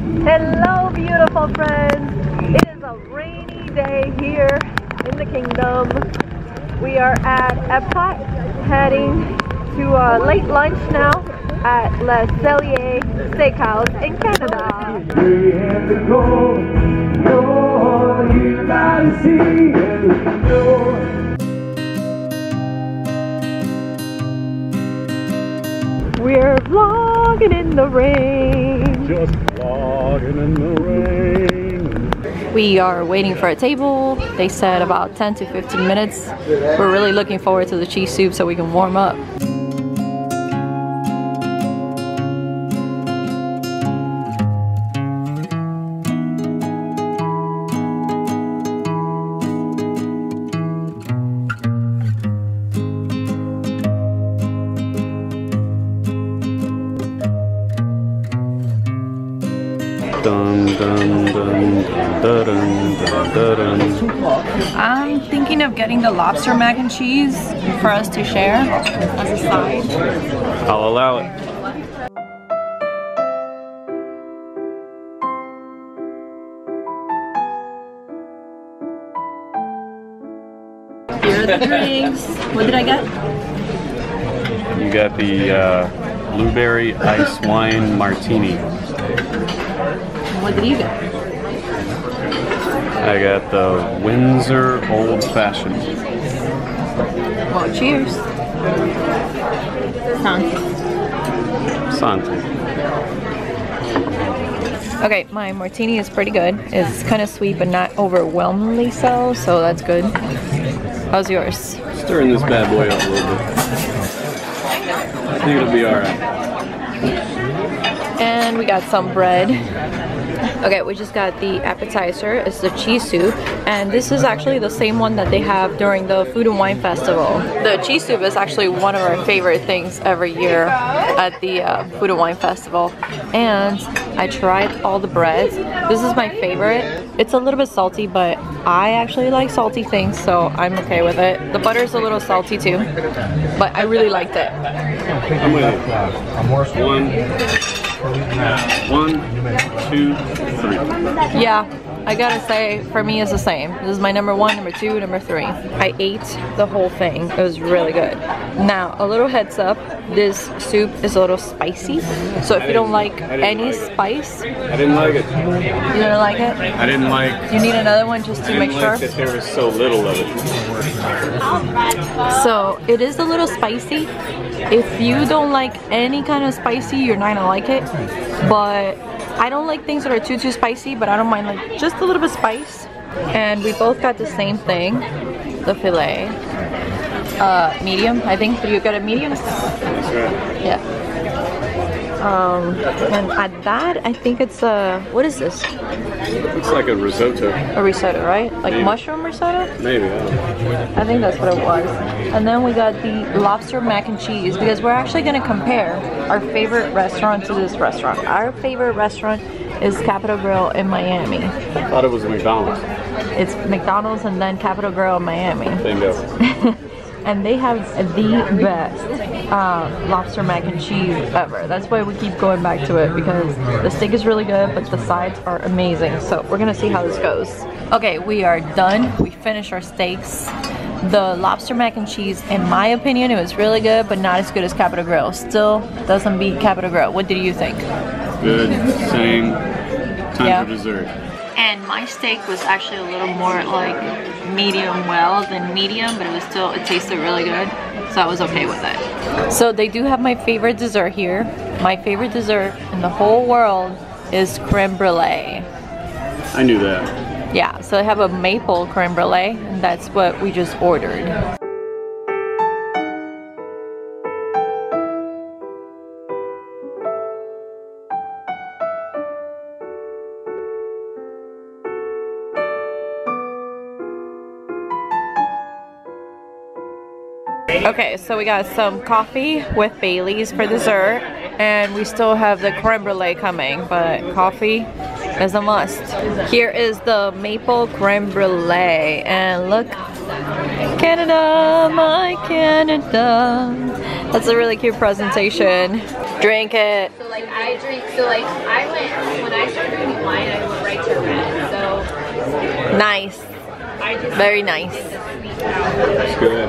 Hello, beautiful friends. It is a rainy day here in the kingdom. We are at Epcot, heading to a late lunch now at CELLIER Steakhouse in Canada. We're vlogging in the rain. Just vlogging in the rain. We are waiting for a table. They said about 10 to 15 minutes. We're really looking forward to the cheese soup so we can warm up. Dun, dun, dun, dun, dun, dun, dun. I'm thinking of getting the lobster mac and cheese for us to share as a side. I'll allow it. Here are the drinks. What did I get? You got the blueberry ice wine martini. What did you get? I got the Windsor Old Fashioned. Well, cheers. Sante. Okay, my martini is pretty good. It's kind of sweet, but not overwhelmingly so that's good. How's yours? Stirring this bad boy up a little bit. I think it'll be alright. And we got some bread. Okay, we just got the appetizer. It's the cheese soup, and this is actually the same one that they have during the Food and Wine Festival. The cheese soup is actually one of our favorite things every year at the Food and Wine Festival. And I tried all the breads. This is my favorite. It's a little bit salty, but I actually like salty things, so I'm okay with it. The butter is a little salty too, but I really liked it. I'm with you. One, two, three. Yeah, I gotta say, for me it's the same. This is my number one, number two, number three. I ate the whole thing. It was really good. Now, a little heads up, this soup is a little spicy. So if you don't like any spice... I didn't like it. You didn't like it? I didn't like... You need another one just to make sure? I didn't like that there was so little of it. So, it is a little spicy. If you don't like any kind of spicy, you're not gonna like it. But I don't like things that are too spicy, but I don't mind like just a little bit of spice. And we both got the same thing, the filet. Medium, I think. Did you get a medium? That's right. Yeah. And at that, I think it's what is this? Looks like a risotto. A risotto, right? Like maybe. Mushroom risotto? Maybe, I don't know. I think that's what it was. And then we got the lobster mac and cheese, because we're actually gonna compare our favorite restaurant to this restaurant. Our favorite restaurant is Capitol Grill in Miami. I thought it was McDonald's. It's McDonald's and then Capitol Grill in Miami. Bingo. And they have the best lobster mac and cheese ever. That's why we keep going back to it, because the steak is really good, but the sides are amazing. So we're gonna see how this goes. Okay, we are done. We finished our steaks. The lobster mac and cheese, in my opinion, it was really good, but not as good as Capitol Grill. Still doesn't beat Capitol Grill. What did you think? Good, same. Time for dessert. And my steak was actually a little more like medium well than medium, but it tasted really good, so I was okay with it. So they do have my favorite dessert here. My favorite dessert in the whole world is creme brulee. I knew that. Yeah, so they have a maple creme brulee, and that's what we just ordered. Okay, so we got some coffee with Bailey's for dessert, and we still have the creme brulee coming, but coffee is a must. Here is the maple creme brulee, and look, Canada, my Canada. That's a really cute presentation. Drink it. So like I drink, so like I went, when I started Very nice. It's good.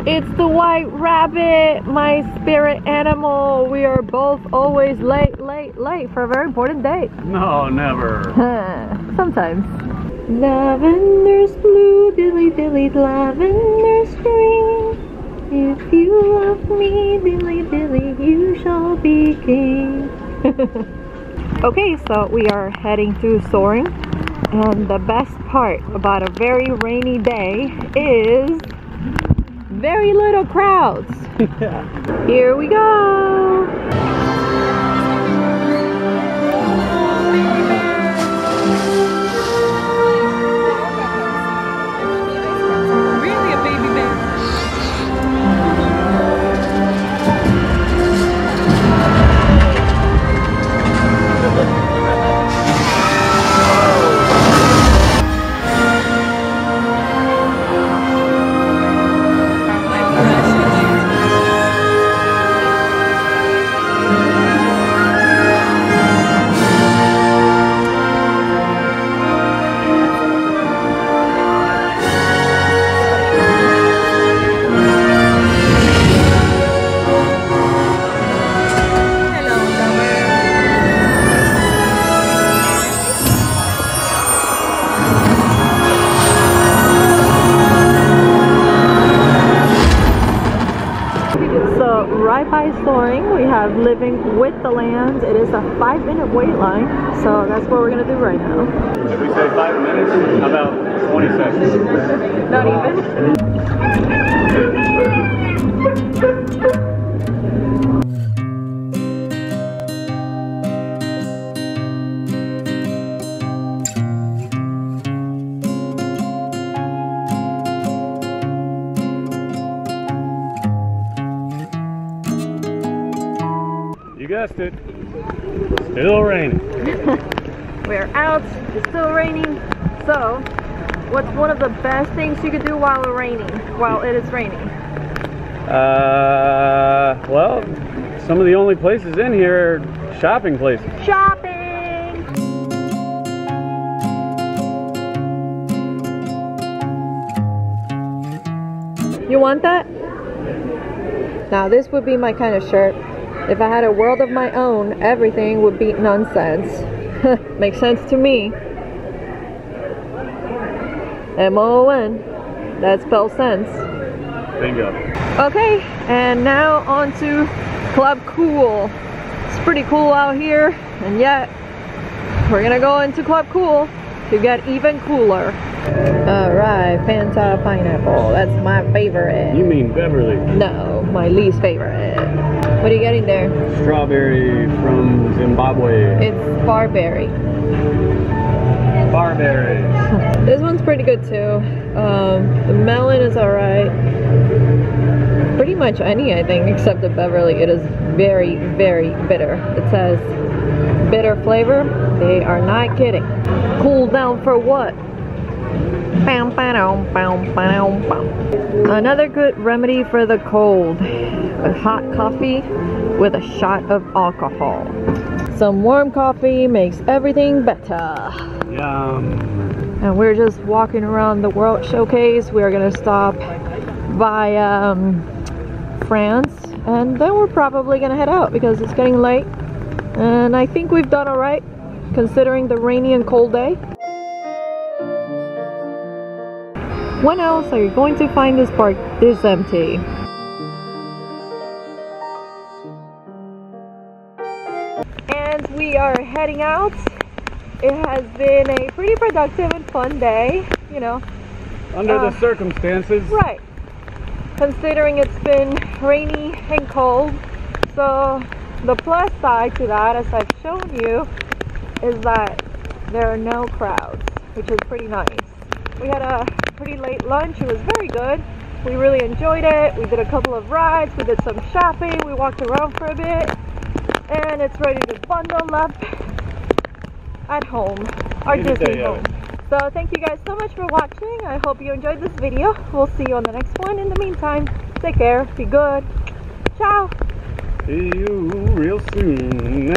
It's the white rabbit, my spirit animal. We are both always late for a very important date. No, never. Sometimes. Lavender's blue, dilly dilly, lavender's green. If you love me, dilly dilly, you shall be king. Okay, so we are heading to Soaring, and the best part about a very rainy day is very little crowds. Yeah. Here we go. Really a baby bear. Right by Soaring, we have Living with the Land. It is a 5-minute wait line, so that's what we're gonna do right now. Did we say 5 minutes? How about 20 seconds? Not even. You guessed it. Still raining. We're out. It's still raining. So, what's one of the best things you could do while it is raining? Well, some of the only places in here are shopping places. Shopping! You want that? Now this would be my kind of shirt. If I had a world of my own, everything would be nonsense. Makes sense to me. M-O-N. That spells sense. Bingo. Okay, and now on to Club Cool. It's pretty cool out here, and yet we're gonna go into Club Cool to get even cooler. Alright, Fanta Pineapple. That's my favorite. You mean Beverly? No, my least favorite. What are you getting there? Strawberry from Zimbabwe. It's barberry. Barberry. This one's pretty good too. The melon is alright. Pretty much any, I think, except the Beverly. It is very, very bitter. It says bitter flavor. They are not kidding. Cool down for what? Another good remedy for the cold. A hot coffee with a shot of alcohol. Some warm coffee makes everything better. Yum. And we're just walking around the World Showcase. We're gonna stop by France, and then we're probably gonna head out because it's getting late. And I think we've done alright considering the rainy and cold day. When else are you going to find this park this empty? And we are heading out. It has been a pretty productive and fun day, you know. Under the circumstances. Right. Considering it's been rainy and cold. So the plus side to that, as I've shown you, is that there are no crowds, which is pretty nice. We had a pretty late lunch. It was very good. We really enjoyed it. We did a couple of rides. We did some shopping. We walked around for a bit. And it's ready to bundle up at home. Our Disney home. So thank you guys so much for watching. I hope you enjoyed this video. We'll see you on the next one. In the meantime, take care. Be good. Ciao. See you real soon.